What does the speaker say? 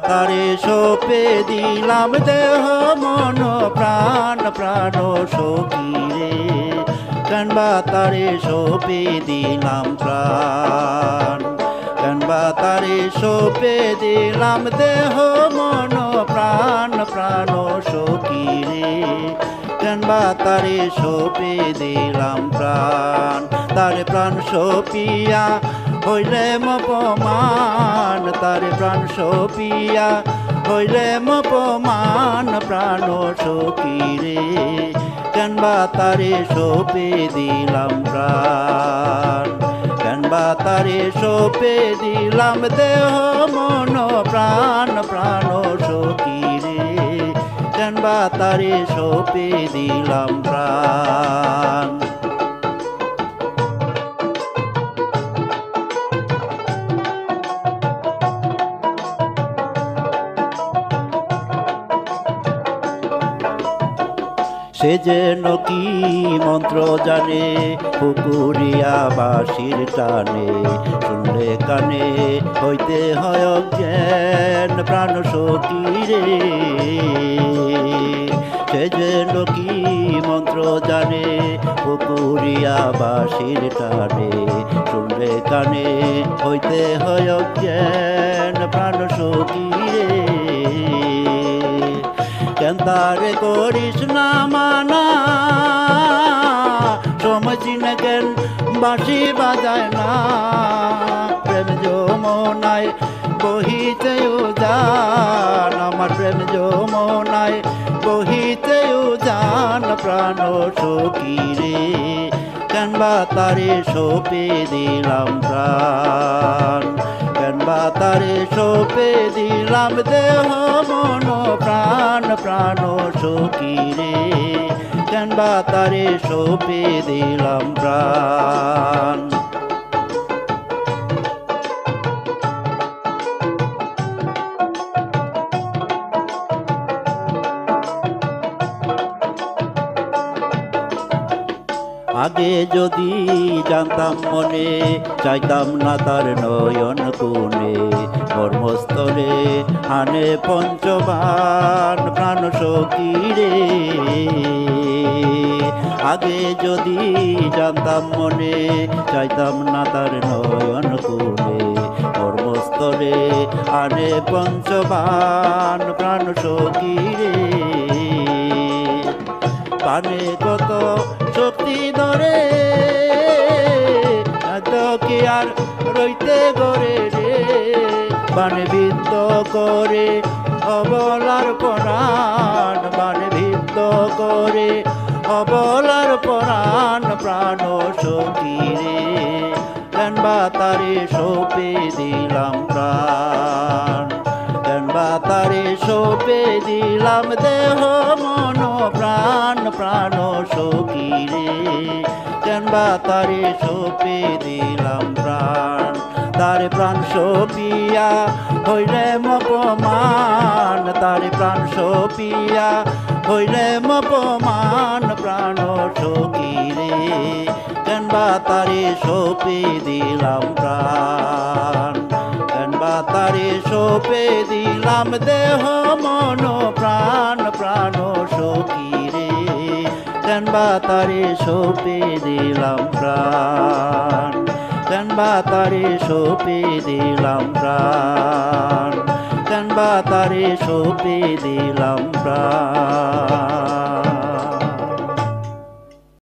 তারে সপে দিলাম দেহ মন প্রাণ প্রাণ সখী রে কানবা তারে সপে দিলাম প্রাণ কানবা তারে সপে দিলাম দেহ মন প্রাণ প্রাণ সখী রে কানবা তারে সপে দিলাম প্রাণ তারে প্রাণ সপিয়া হইলে মপমান তারে প্রাণ সপিয়া হইলে মপমান প্রাণ সখী রে কানবা তারে সপে দিলাম প্রাণ কানবা তারে সপে দিলাম দেহ মন প্রাণ প্রাণ সখী রে কানবা তারে সপে দিলাম প্রাণ সে যেন কি মন্ত্র জানে পুকুরিয়া বাঁশির টানে শুনলে কানে হইতে হয় অজ্ঞান প্রাণ সখী রে সে যেন কি মন্ত্র জানে পুকুরিয়া বাঁশির টানে শুনলে কানে হইতে হয় অজ্ঞান প্রাণ সখী রে কেন তারে করিস না মানা সমঝি না কেন বাঁশি বাজায় না প্রেম যমুনায় বহিতে উজান আমার প্রেম যমুনায় বহিতে উজান প্রাণ সখী রে কানবা তারে সপে দিলাম প্রাণ কানবা তারে সপে দিলাম দেহ মন প্রাণ প্রাণ সখী রে কানবা তারে সপে দিলাম প্রাণ আগে যদি জানতাম মনে চাইতাম না তার নয়ন কোণে কর্মস্থলে আনে পঞ্চবান প্রাণ সখী রে আগে যদি জানতাম মনে চাইতাম না তার নয়ন কোণে কর্মস্থলে আনে পঞ্চবান প্রাণ সখী রে পানে কত শক্তি ধরে কি আর রইতে গড়ে রে বানে বিদ্ধ করে অবলার পরাণ বানে বিদ্ধ করে অবলার পরাণ প্রাণ সখী রে কানবা তারে সপে দিলাম প্রাণ কানবা তারে সপে দিলাম দেহ মন প্রাণ প্রাণ সখী রে কানবা তারে সপে দিলাম প্রাণ তারে প্রাণ সপিয়া হইলে মপমান তারে প্রাণ সপিয়া হইলে মপমান প্রাণ সখী রে কানবা তারে সপে দিলাম প্রাণ কানবা তারে সপে দিলাম দেহ মন প্রাণ প্রাণ সখী রে কানবা তারে সপে দিলাম প্রাণ কানবা তারে সপে দিলাম প্রাণ কানবা তারে সপে দিলাম প্রাণ।